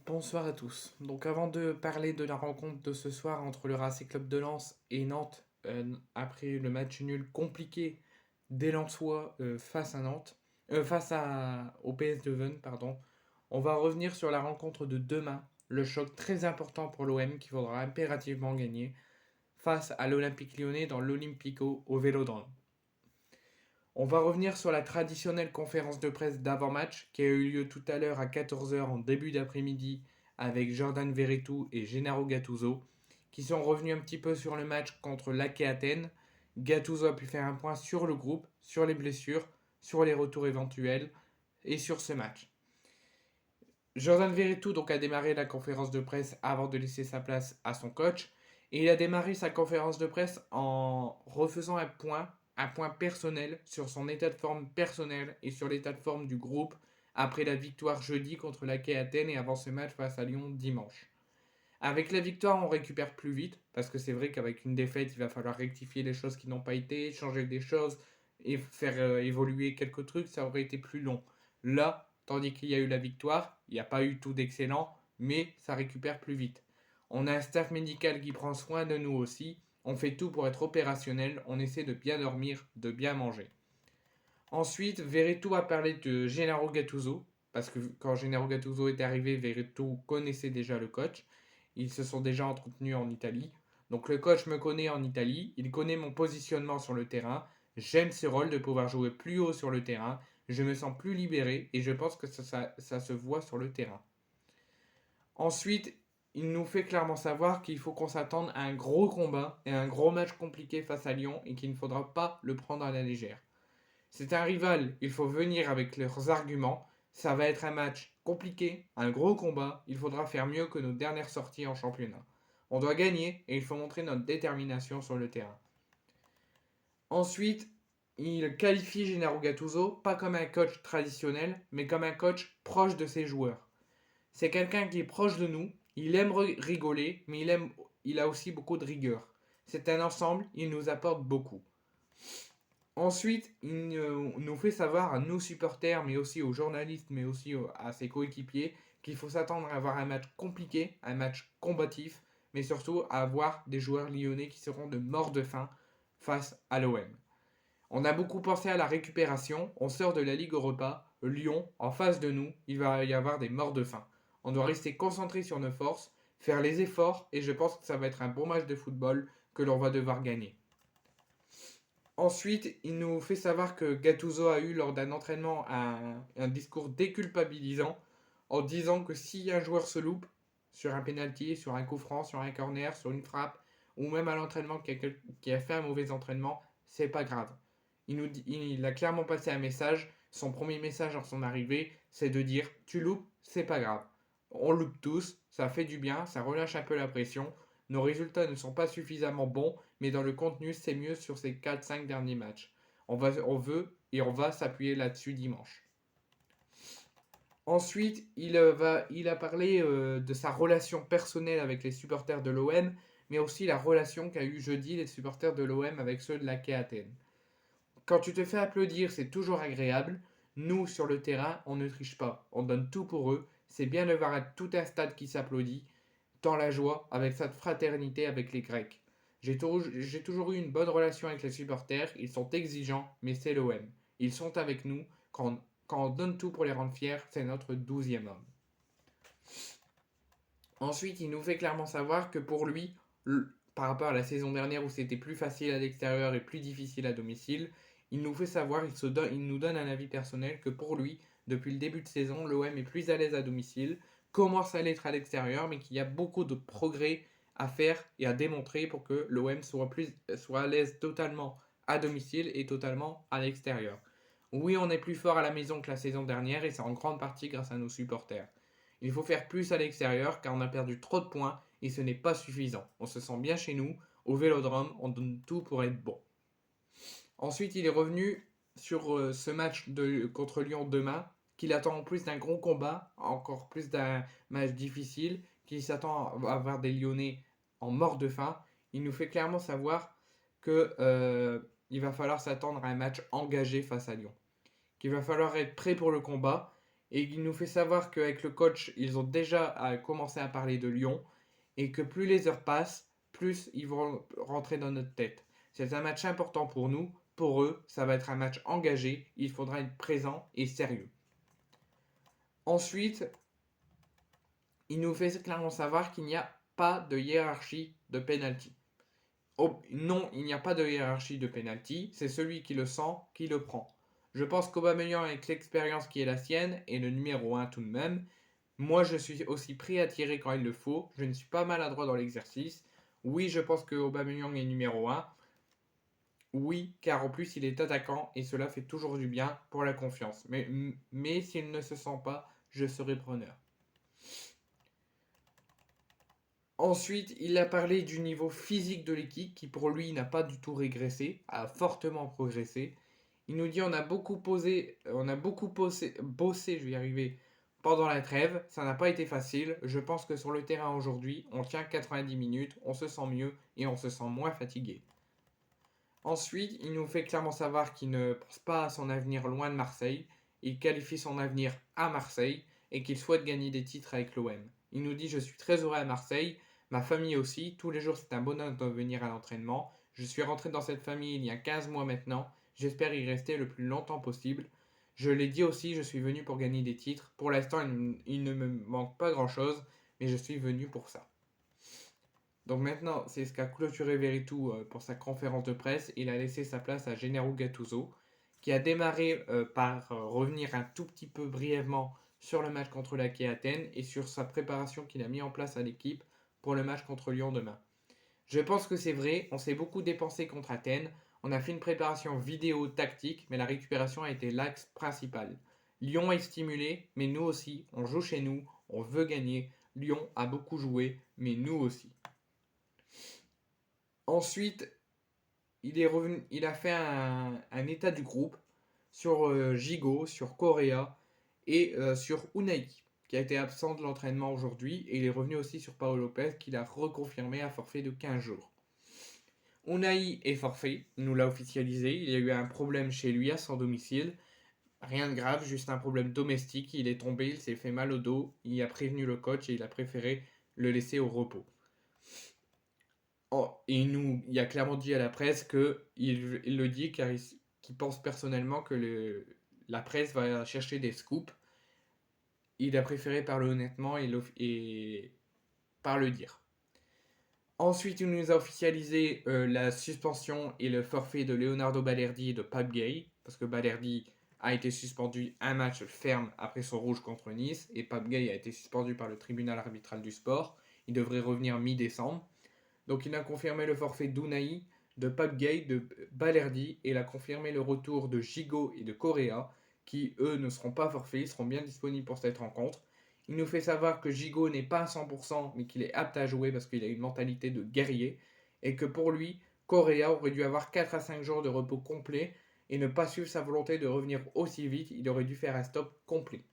Bonsoir à tous. Donc avant de parler de la rencontre de ce soir entre le Racing Club de Lens et Nantes, après le match nul compliqué des Lensois face à Nantes, au PS Leuven, pardon, on va revenir sur la rencontre de demain, le choc très important pour l'OM qu'il faudra impérativement gagner face à l'Olympique Lyonnais dans l'Olympico au Vélodrome. On va revenir sur la traditionnelle conférence de presse d'avant-match qui a eu lieu tout à l'heure à 14 heures en début d'après-midi avec Jordan Verretou et Gennaro Gattuso qui sont revenus un petit peu sur le match contre l'AEK Athènes. Gattuso a pu faire un point sur le groupe, sur les blessures, sur les retours éventuels et sur ce match. Jordan Verretou donc a démarré la conférence de presse avant de laisser sa place à son coach et il a démarré sa conférence de presse en refaisant un point personnel sur son état de forme personnel et sur l'état de forme du groupe après la victoire jeudi contre l'AEK Athènes et avant ce match face à Lyon dimanche. Avec la victoire, on récupère plus vite parce que c'est vrai qu'avec une défaite, il va falloir rectifier les choses qui n'ont pas été, changer des choses et faire évoluer quelques trucs, ça aurait été plus long. Là, tandis qu'il y a eu la victoire, il n'y a pas eu tout d'excellent, mais ça récupère plus vite. On a un staff médical qui prend soin de nous aussi. On fait tout pour être opérationnel. On essaie de bien dormir, de bien manger. Ensuite, Verretou a parlé de Gennaro Gattuso, parce que quand Gennaro Gattuso est arrivé, Verretou connaissait déjà le coach. Ils se sont déjà entretenus en Italie. Donc le coach me connaît en Italie, il connaît mon positionnement sur le terrain. J'aime ce rôle de pouvoir jouer plus haut sur le terrain. Je me sens plus libéré et je pense que ça se voit sur le terrain. Ensuite, il nous fait clairement savoir qu'il faut qu'on s'attende à un gros combat et un gros match compliqué face à Lyon et qu'il ne faudra pas le prendre à la légère. C'est un rival, il faut venir avec leurs arguments. Ça va être un match compliqué, un gros combat. Il faudra faire mieux que nos dernières sorties en championnat. On doit gagner et il faut montrer notre détermination sur le terrain. Ensuite, il qualifie Gennaro Gattuso pas comme un coach traditionnel, mais comme un coach proche de ses joueurs. C'est quelqu'un qui est proche de nous, il aime rigoler, mais il a aussi beaucoup de rigueur. C'est un ensemble, il nous apporte beaucoup. Ensuite, il nous fait savoir à nous supporters, mais aussi aux journalistes, mais aussi à ses coéquipiers, qu'il faut s'attendre à avoir un match compliqué, un match combatif, mais surtout à avoir des joueurs lyonnais qui seront de mort de faim face à l'OM. On a beaucoup pensé à la récupération, on sort de la Ligue Europa, Lyon, en face de nous, il va y avoir des morts de faim. On doit rester concentré sur nos forces, faire les efforts, et je pense que ça va être un bon match de football que l'on va devoir gagner. Ensuite, il nous fait savoir que Gattuso a eu lors d'un entraînement un discours déculpabilisant en disant que si un joueur se loupe sur un penalty, sur un coup franc, sur un corner, sur une frappe, ou même à l'entraînement qui a fait un mauvais entraînement, c'est pas grave. Il a clairement passé un message. Son premier message en son arrivée, c'est de dire tu loupes, c'est pas grave. On loupe tous, ça fait du bien, ça relâche un peu la pression. Nos résultats ne sont pas suffisamment bons, mais dans le contenu, c'est mieux sur ces 4-5 derniers matchs. On veut et on va s'appuyer là-dessus dimanche. Ensuite, il a parlé de sa relation personnelle avec les supporters de l'OM, mais aussi la relation qu'a eu jeudi les supporters de l'OM avec ceux de l'AEK Athènes. Quand tu te fais applaudir, c'est toujours agréable. Nous, sur le terrain, on ne triche pas. On donne tout pour eux. C'est bien de voir tout un stade qui s'applaudit, dans la joie, avec cette fraternité avec les Grecs. J'ai toujours eu une bonne relation avec les supporters. Ils sont exigeants, mais c'est l'OM. Ils sont avec nous. Quand on donne tout pour les rendre fiers, c'est notre 12e homme. Ensuite, il nous fait clairement savoir que pour lui, par rapport à la saison dernière où c'était plus facile à l'extérieur et plus difficile à domicile, il nous fait savoir, il nous donne un avis personnel que pour lui, depuis le début de saison, l'OM est plus à l'aise à domicile, commence à l'être à l'extérieur, mais qu'il y a beaucoup de progrès à faire et à démontrer pour que l'OM soit à l'aise totalement à domicile et totalement à l'extérieur. Oui, on est plus fort à la maison que la saison dernière et c'est en grande partie grâce à nos supporters. Il faut faire plus à l'extérieur car on a perdu trop de points et ce n'est pas suffisant. On se sent bien chez nous, au Vélodrome, on donne tout pour être bon. Ensuite, il est revenu sur ce match contre Lyon demain, qu'il attend en plus d'un gros combat, encore plus d'un match difficile, qu'il s'attend à avoir des Lyonnais en mort de faim. Il nous fait clairement savoir que il va falloir s'attendre à un match engagé face à Lyon, qu'il va falloir être prêt pour le combat Et il nous fait savoir qu'avec le coach, ils ont déjà commencé à parler de Lyon et que plus les heures passent, plus ils vont rentrer dans notre tête. C'est un match important pour nous, pour eux, ça va être un match engagé, il faudra être présent et sérieux. Ensuite, il nous fait clairement savoir qu'il n'y a pas de hiérarchie de penalty. Oh, non, il n'y a pas de hiérarchie de penalty, c'est celui qui le sent qui le prend. Je pense qu'Aubameyang, avec l'expérience qui est la sienne, est le numéro 1 tout de même. Moi, je suis aussi prêt à tirer quand il le faut. Je ne suis pas maladroit dans l'exercice. Oui, je pense que Aubameyang est numéro 1. Oui, car en plus, il est attaquant et cela fait toujours du bien pour la confiance. Mais s'il ne se sent pas, je serai preneur. Ensuite, il a parlé du niveau physique de l'équipe qui pour lui n'a pas du tout régressé, a fortement progressé. Il nous dit on a beaucoup bossé, je vais y arriver, pendant la trêve. Ça n'a pas été facile. Je pense que sur le terrain aujourd'hui, on tient 90 minutes, on se sent mieux et on se sent moins fatigué. Ensuite, il nous fait clairement savoir qu'il ne pense pas à son avenir loin de Marseille. Il qualifie son avenir à Marseille et qu'il souhaite gagner des titres avec l'OM. Il nous dit: je suis très heureux à Marseille, ma famille aussi, tous les jours c'est un bonheur de venir à l'entraînement. Je suis rentré dans cette famille il y a 15 mois maintenant, j'espère y rester le plus longtemps possible. Je l'ai dit aussi, je suis venu pour gagner des titres. Pour l'instant, il ne me manque pas grand chose, mais je suis venu pour ça. Donc maintenant, c'est ce qu'a clôturé Veretout pour sa conférence de presse. Il a laissé sa place à Gennaro Gattuso, qui a démarré par revenir un tout petit peu brièvement sur le match contre l'AEK Athènes et sur sa préparation qu'il a mis en place à l'équipe pour le match contre Lyon demain. Je pense que c'est vrai, on s'est beaucoup dépensé contre Athènes, on a fait une préparation vidéo tactique, mais la récupération a été l'axe principal. Lyon est stimulé, mais nous aussi, on joue chez nous, on veut gagner. Lyon a beaucoup joué, mais nous aussi. Ensuite, il a fait un état du groupe sur Gigot, sur Correa et sur Unai, qui a été absent de l'entraînement aujourd'hui, et il est revenu aussi sur Paolo Lopez, qu'il a reconfirmé à forfait de 15 jours. Unai est forfait, il nous l'a officialisé, il y a eu un problème chez lui à son domicile, rien de grave, juste un problème domestique, il est tombé, il s'est fait mal au dos, il a prévenu le coach et il a préféré le laisser au repos. Oh, et il a clairement dit à la presse qu'il le dit car qu'il pense personnellement que la presse va chercher des scoops. Il a préféré parler honnêtement et par le dire. Ensuite, il nous a officialisé la suspension et le forfait de Leonardo Balerdi et de Pape Gay, parce que Balerdi a été suspendu un match ferme après son rouge contre Nice, et Pape Gay a été suspendu par le tribunal arbitral du sport. Il devrait revenir mi-décembre. Donc il a confirmé le forfait d'Unai, de Pape Gay, de Balerdi, et il a confirmé le retour de Gigot et de Correa, qui eux ne seront pas forfaits, ils seront bien disponibles pour cette rencontre. Il nous fait savoir que Gigot n'est pas à 100%, mais qu'il est apte à jouer parce qu'il a une mentalité de guerrier, et que pour lui, Correa aurait dû avoir 4 à 5 jours de repos complet, et ne pas suivre sa volonté de revenir aussi vite, il aurait dû faire un stop complet.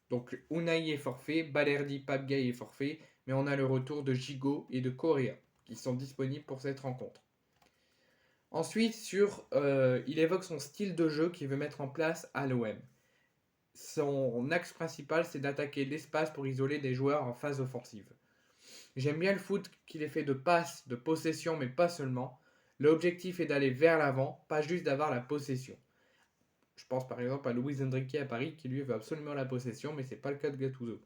Donc Unai est forfait, Balerdi, Pape Gay est forfait, mais on a le retour de Gigot et de Correa qui sont disponibles pour cette rencontre. Ensuite, il évoque son style de jeu qu'il veut mettre en place à l'OM. Son axe principal, c'est d'attaquer l'espace pour isoler des joueurs en phase offensive. J'aime bien le foot qu'il est fait de passes, de possession, mais pas seulement. L'objectif est d'aller vers l'avant, pas juste d'avoir la possession. Je pense par exemple à Luis Enrique à Paris qui lui veut absolument la possession, mais c'est pas le cas de Gattuso.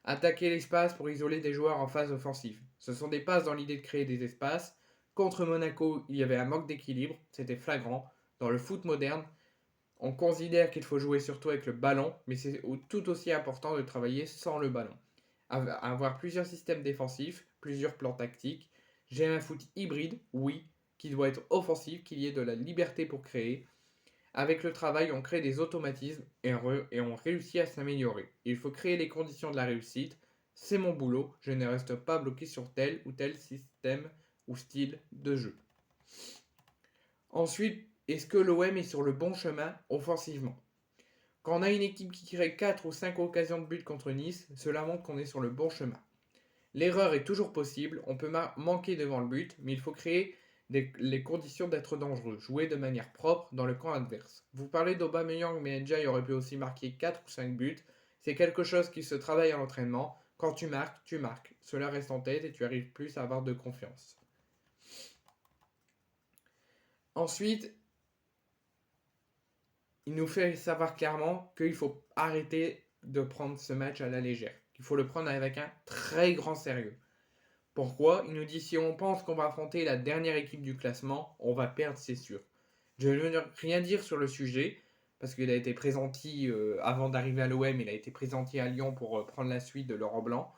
Attaquer l'espace pour isoler des joueurs en phase offensive. Ce sont des passes dans l'idée de créer des espaces. Contre Monaco, il y avait un manque d'équilibre, c'était flagrant. Dans le foot moderne, on considère qu'il faut jouer surtout avec le ballon, mais c'est tout aussi important de travailler sans le ballon. Avoir plusieurs systèmes défensifs, plusieurs plans tactiques. J'aime un foot hybride, oui, qui doit être offensif, qu'il y ait de la liberté pour créer. Avec le travail, on crée des automatismes et on réussit à s'améliorer. Il faut créer les conditions de la réussite. C'est mon boulot, je ne reste pas bloqué sur tel ou tel système ou style de jeu. Ensuite, est-ce que l'OM est sur le bon chemin offensivement? Quand on a une équipe qui crée 4 ou 5 occasions de but contre Nice, cela montre qu'on est sur le bon chemin. L'erreur est toujours possible, on peut manquer devant le but, mais il faut créer les conditions d'être dangereux, jouer de manière propre dans le camp adverse. Vous parlez d'Aubameyang, mais Ndiaye aurait pu aussi marquer 4 ou 5 buts. C'est quelque chose qui se travaille à l'entraînement. Quand tu marques, tu marques. Cela reste en tête et tu arrives plus à avoir de confiance. Ensuite, il nous fait savoir clairement qu'il faut arrêter de prendre ce match à la légère. Il faut le prendre avec un très grand sérieux. Pourquoi? Il nous dit si on pense qu'on va affronter la dernière équipe du classement, on va perdre, c'est sûr. Je ne veux rien dire sur le sujet, parce qu'il a été présenté avant d'arriver à l'OM, il a été présenté à Lyon pour prendre la suite de Laurent Blanc.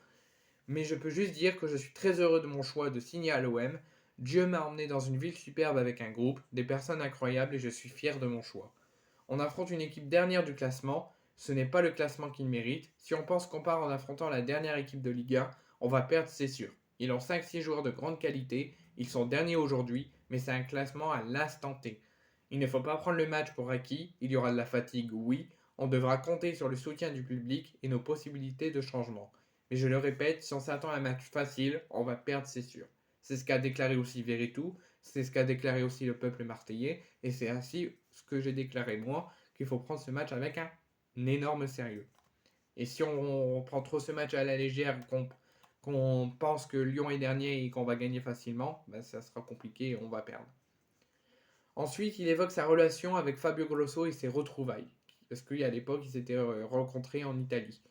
Mais je peux juste dire que je suis très heureux de mon choix de signer à l'OM. Dieu m'a emmené dans une ville superbe avec un groupe, des personnes incroyables et je suis fier de mon choix. On affronte une équipe dernière du classement, ce n'est pas le classement qu'il mérite. Si on pense qu'on part en affrontant la dernière équipe de Ligue 1, on va perdre, c'est sûr. Ils ont 5-6 joueurs de grande qualité, ils sont derniers aujourd'hui, mais c'est un classement à l'instant T. Il ne faut pas prendre le match pour acquis, il y aura de la fatigue, oui, on devra compter sur le soutien du public et nos possibilités de changement. Mais je le répète, si on s'attend à un match facile, on va perdre, c'est sûr. C'est ce qu'a déclaré aussi Verretou, c'est ce qu'a déclaré aussi le peuple marseillais, et c'est ainsi ce que j'ai déclaré moi, qu'il faut prendre ce match avec un énorme sérieux. Et si on prend trop ce match à la légère, qu'on pense que Lyon est dernier et qu'on va gagner facilement, ben ça sera compliqué et on va perdre. Ensuite, il évoque sa relation avec Fabio Grosso et ses retrouvailles. Parce qu'à l'époque, ils s'étaient rencontrés en Italie.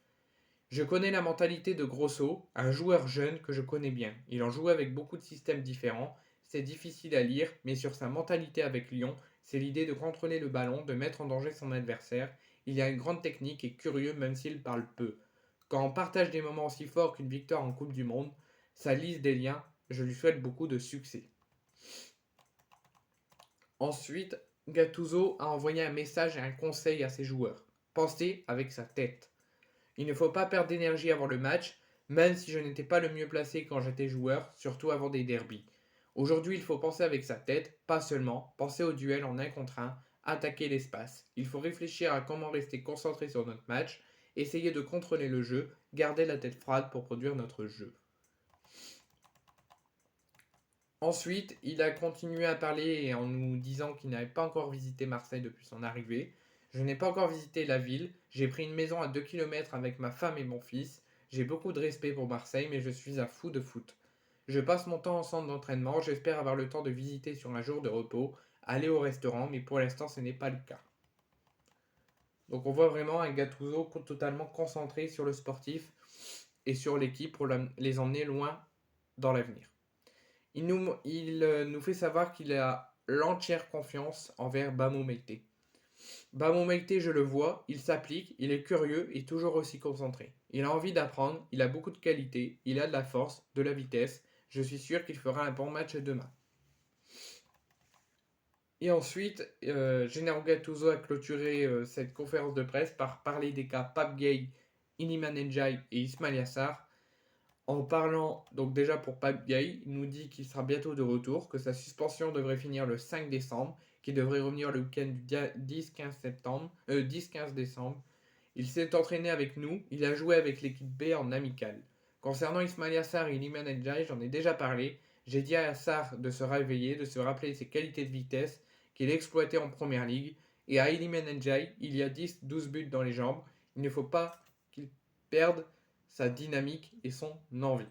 Je connais la mentalité de Grosso, un joueur jeune que je connais bien. Il en joue avec beaucoup de systèmes différents. C'est difficile à lire, mais sur sa mentalité avec Lyon, c'est l'idée de contrôler le ballon, de mettre en danger son adversaire. Il y a une grande technique et curieux même s'il parle peu. Quand on partage des moments aussi forts qu'une victoire en Coupe du Monde, ça lisse des liens. Je lui souhaite beaucoup de succès. Ensuite, Gattuso a envoyé un message et un conseil à ses joueurs. Pensez avec sa tête. Il ne faut pas perdre d'énergie avant le match, même si je n'étais pas le mieux placé quand j'étais joueur, surtout avant des derbies. Aujourd'hui, il faut penser avec sa tête, pas seulement, penser au duel en 1 contre 1, attaquer l'espace. Il faut réfléchir à comment rester concentré sur notre match, essayer de contrôler le jeu, garder la tête froide pour produire notre jeu. Ensuite, il a continué à parler en nous disant qu'il n'avait pas encore visité Marseille depuis son arrivée. Je n'ai pas encore visité la ville, j'ai pris une maison à 2 km avec ma femme et mon fils. J'ai beaucoup de respect pour Marseille, mais je suis un fou de foot. Je passe mon temps en centre d'entraînement, j'espère avoir le temps de visiter sur un jour de repos, aller au restaurant, mais pour l'instant ce n'est pas le cas. Donc on voit vraiment un Gattuso totalement concentré sur le sportif et sur l'équipe pour les emmener loin dans l'avenir. Il nous fait savoir qu'il a l'entière confiance envers Bamo Meite. Bamo Meite, je le vois, il s'applique, il est curieux et toujours aussi concentré. Il a envie d'apprendre, il a beaucoup de qualités, il a de la force, de la vitesse. Je suis sûr qu'il fera un bon match demain. Et ensuite, Gennaro Gattuso a clôturé cette conférence de presse par parler des cas Pape Gueye, Iliman Ndiaye et Ismail Yassar. En parlant, donc déjà pour Pape Gueye, il nous dit qu'il sera bientôt de retour, que sa suspension devrait finir le 5 décembre, qu'il devrait revenir le week-end du 10-15 décembre. Il s'est entraîné avec nous, il a joué avec l'équipe B en amical. Concernant Ismail Yassar et Iliman Ndiaye, j'en ai déjà parlé. J'ai dit à Yassar de se réveiller, de se rappeler ses qualités de vitesse qu'il exploitait en première ligue. Et à Iliman Ndiaye, il y a 10-12 buts dans les jambes. Il ne faut pas qu'il perde sa dynamique et son envie.